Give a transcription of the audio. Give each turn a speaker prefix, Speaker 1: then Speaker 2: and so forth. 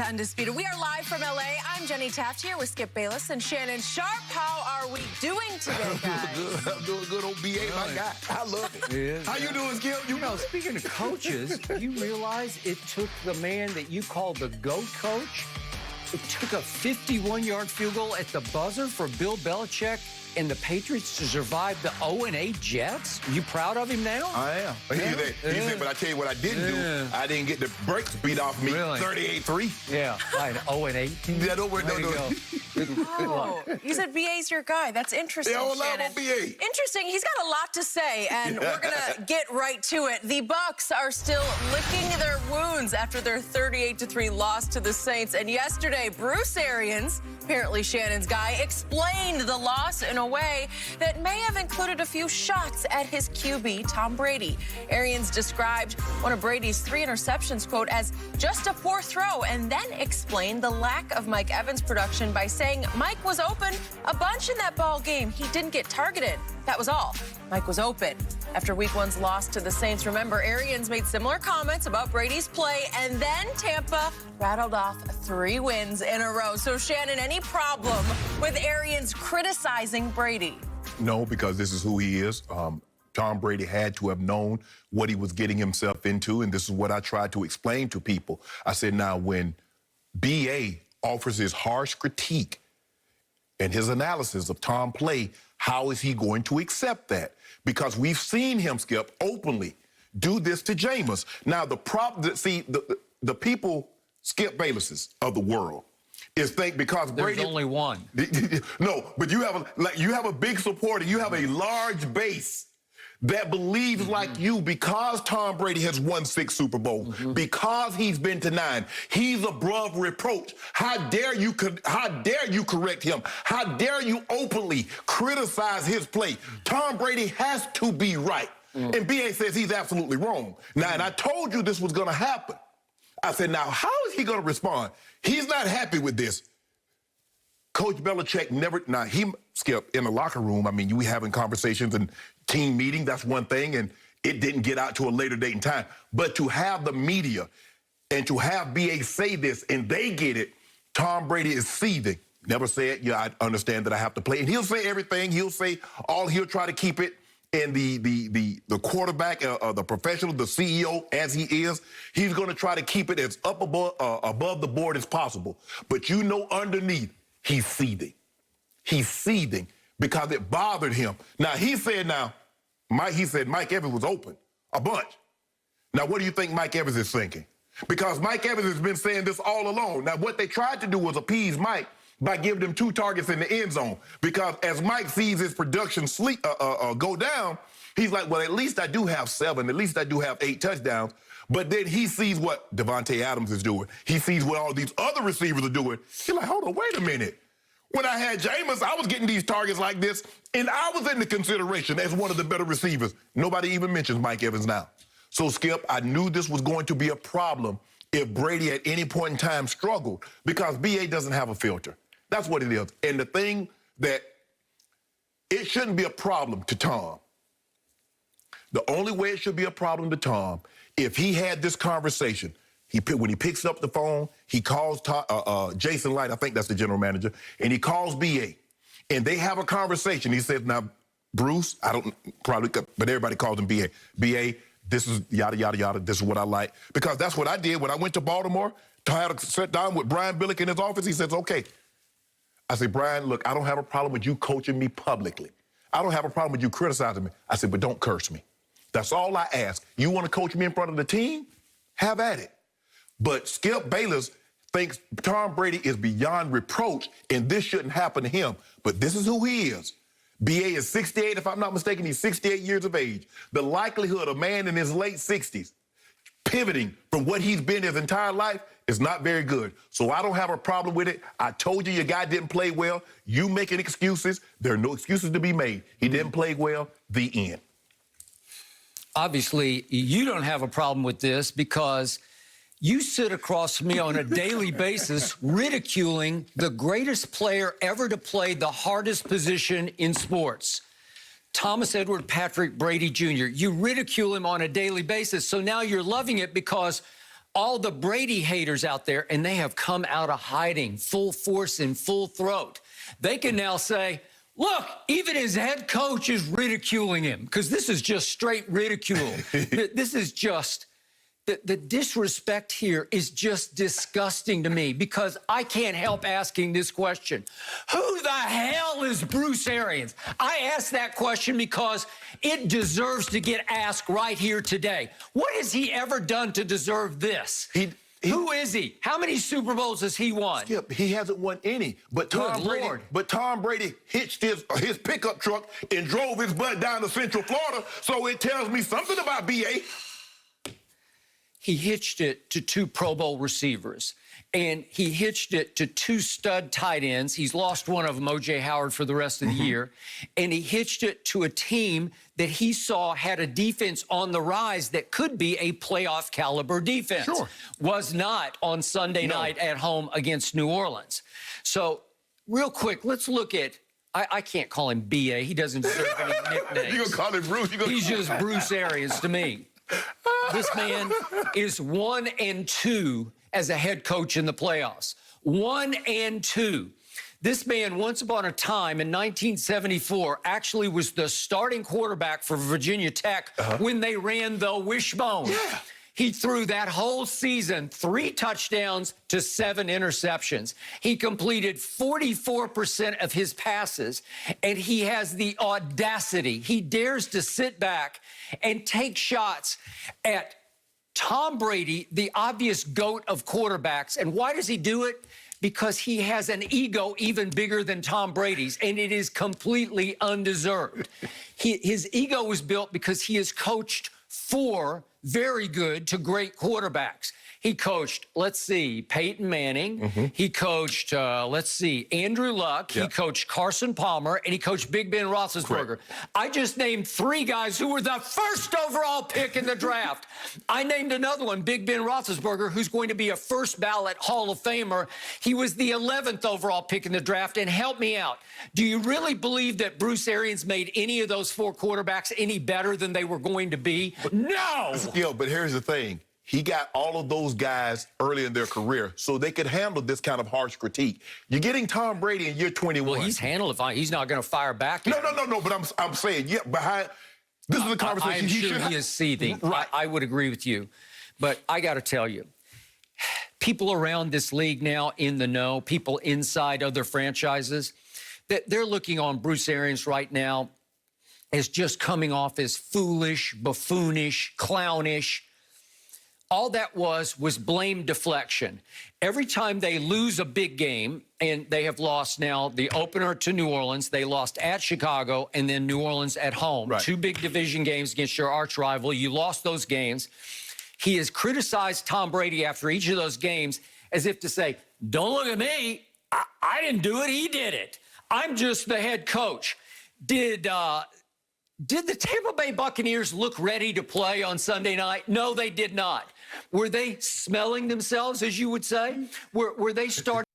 Speaker 1: Undisputed. We are live from LA. I'm Jenny Taft here with Skip Bayless and Shannon Sharp. How are we doing today, guys?
Speaker 2: I'm doing good on BA, my guy. I love it. How you doing, Skip?
Speaker 3: You know, speaking of coaches, you realize it took the man that you called the GOAT coach, it took a 51-yard field goal at the buzzer for Bill Belichick and the Patriots to survive the 0-8 Jets? You proud of him now?
Speaker 2: I am. He said, but I tell you what I didn't do. I didn't get the brakes beat off me.
Speaker 3: Really?
Speaker 2: 38-3.
Speaker 3: Yeah, right. 0-8.
Speaker 2: Yeah, no.
Speaker 1: Oh, you said BA's your guy. That's interesting,
Speaker 2: Yeah, I love
Speaker 1: Shannon.
Speaker 2: BA.
Speaker 1: Interesting. He's got a lot to say, and we're going to get right to it. The Bucs are still licking their wounds after their 38-3 loss to the Saints. And yesterday, Bruce Arians, apparently Shannon's guy, explained the loss in a way that may have included a few shots at his QB, Tom Brady. Arians described one of Brady's 3 interceptions, quote, as just a poor throw, and then explained the lack of Mike Evans' production by saying Mike was open a bunch in that ball game. He didn't get targeted. That was all. Mike was open. After Week 1's loss to the Saints, remember, Arians made similar comments about Brady's play, and then Tampa rattled off 3 wins in a row. So, Shannon, any problem with Arians criticizing Brady?
Speaker 2: No, because this is who he is. Tom Brady had to have known what he was getting himself into, and this is what I tried to explain to people. I said, now, when B.A. offers his harsh critique and his analysis of Tom play, how is he going to accept that? Because we've seen him, Skip, openly do this to Jameis. Now, the problem, see, the people, Skip Baylesses of the world, is think because
Speaker 3: There's
Speaker 2: Brady...
Speaker 3: only one.
Speaker 2: No, but you have a big supporter. You have a large base that believes like you, because Tom Brady has won 6 Super Bowls, because he's been to 9, he's above reproach. How dare you correct him? How dare you openly criticize his play? Tom Brady has to be right. And B.A. says he's absolutely wrong. Now, and I told you this was going to happen. I said, now, how is he going to respond? He's not happy with this. Coach Belichick never, now he, Skip, in the locker room, I mean, we having conversations and team meeting, that's one thing, and it didn't get out to a later date and time. But to have the media and to have BA say this and they get it, Tom Brady is seething. Never said, yeah, I understand that I have to play. And he'll say everything. He'll say he'll try to keep it in the quarterback, the professional, the CEO, as he is. He's going to try to keep it as up above the board as possible. But you know underneath, he's seething. He's seething because it bothered him. Now, he said Mike Evans was open a bunch. Now, what do you think Mike Evans is thinking? Because Mike Evans has been saying this all along. Now, what they tried to do was appease Mike by giving him 2 targets in the end zone. Because as Mike sees his production go down, he's like, well, at least I do have 7. At least I do have 8 touchdowns. But then he sees what Devontae Adams is doing. He sees what all these other receivers are doing. He's like, hold on, wait a minute. When I had Jameis, I was getting these targets like this, and I was in the consideration as one of the better receivers. Nobody even mentions Mike Evans now. So, Skip, I knew this was going to be a problem if Brady at any point in time struggled, because B.A. doesn't have a filter. That's what it is. And the thing that it shouldn't be a problem to Tom. The only way it should be a problem to Tom, if he had this conversation, when he picks up the phone, he calls Jason Light, I think that's the general manager, and he calls B.A., and they have a conversation. He says, now, Bruce, I don't probably, but everybody calls him B.A. B.A., this is yada, yada, yada, this is what I like. Because that's what I did when I went to Baltimore, had to sit down with Brian Billick in his office. He says, okay. I said, Brian, look, I don't have a problem with you coaching me publicly. I don't have a problem with you criticizing me. I said, but don't curse me. That's all I ask. You want to coach me in front of the team? Have at it. But Skip Bayless thinks Tom Brady is beyond reproach, and this shouldn't happen to him. But this is who he is. B.A. is 68, if I'm not mistaken. He's 68 years of age. The likelihood of a man in his late 60s pivoting from what he's been his entire life is not very good. So I don't have a problem with it. I told you your guy didn't play well. You making excuses. There are no excuses to be made. He didn't play well. The end.
Speaker 3: Obviously, you don't have a problem with this because you sit across from me on a daily basis ridiculing the greatest player ever to play the hardest position in sports, Thomas Edward Patrick Brady Jr. You ridicule him on a daily basis, so now you're loving it because all the Brady haters out there, and they have come out of hiding, full force and full throat. They can now say, look, even his head coach is ridiculing him, because this is just straight ridicule. This is just, the disrespect here is just disgusting to me, because I can't help asking this question. Who the hell is Bruce Arians? I ask that question because it deserves to get asked right here today. What has he ever done to deserve this? Who is he? How many Super Bowls has he won?
Speaker 2: Skip, he hasn't won any. But Tom Brady hitched his pickup truck and drove his butt down to Central Florida. So it tells me something about BA.
Speaker 3: He hitched it to 2 Pro Bowl receivers, and he hitched it to 2 stud tight ends. He's lost one of them, O.J. Howard, for the rest of the year. And he hitched it to a team that he saw had a defense on the rise that could be a playoff caliber defense.
Speaker 2: Sure.
Speaker 3: Was not on Sunday night at home against New Orleans. So real quick, let's look at, I can't call him B.A. He doesn't deserve any nicknames.
Speaker 2: You're going to call him Bruce?
Speaker 3: He's just Bruce Arians to me. This man is 1-2 as a head coach in the playoffs. 1-2. This man, once upon a time in 1974, actually was the starting quarterback for Virginia Tech when they ran the wishbone.
Speaker 2: Yeah.
Speaker 3: He threw that whole season 3 touchdowns to 7 interceptions. He completed 44% of his passes, and he has the audacity. He dares to sit back and take shots at Tom Brady, the obvious GOAT of quarterbacks. And why does he do it? Because he has an ego even bigger than Tom Brady's, and it is completely undeserved. His ego was built because he has coached 4 very good to great quarterbacks. He coached, let's see, Peyton Manning. He coached, let's see, Andrew Luck. He coached Carson Palmer, and he coached Big Ben Roethlisberger.
Speaker 2: Correct.
Speaker 3: I just named 3 guys who were the first overall pick in the draft. I named another one, Big Ben Roethlisberger, who's going to be a first ballot Hall of Famer. He was the 11th overall pick in the draft, and help me out. Do you really believe that Bruce Arians made any of those 4 quarterbacks any better than they were going to be? No!
Speaker 2: Yeah, but here's the thing. He got all of those guys early in their career so they could handle this kind of harsh critique. You're getting Tom Brady in year 21.
Speaker 3: Well, he's handled it fine. He's not going to fire back.
Speaker 2: No, but I'm saying, yeah, behind... This is a conversation
Speaker 3: I'm sure he is seething.
Speaker 2: Right.
Speaker 3: I would agree with you. But I got to tell you, people around this league now in the know, people inside other franchises, that they're looking on Bruce Arians right now as just coming off as foolish, buffoonish, clownish. All that was blame deflection. Every time they lose a big game, and they have lost now the opener to New Orleans, they lost at Chicago, and then New Orleans at home.
Speaker 2: Right. 2
Speaker 3: big division games against your arch rival. You lost those games. He has criticized Tom Brady after each of those games as if to say, don't look at me. I didn't do it. He did it. I'm just the head coach. Did the Tampa Bay Buccaneers look ready to play on Sunday night? No, they did not. Were they smelling themselves, as you would say? Were they starting?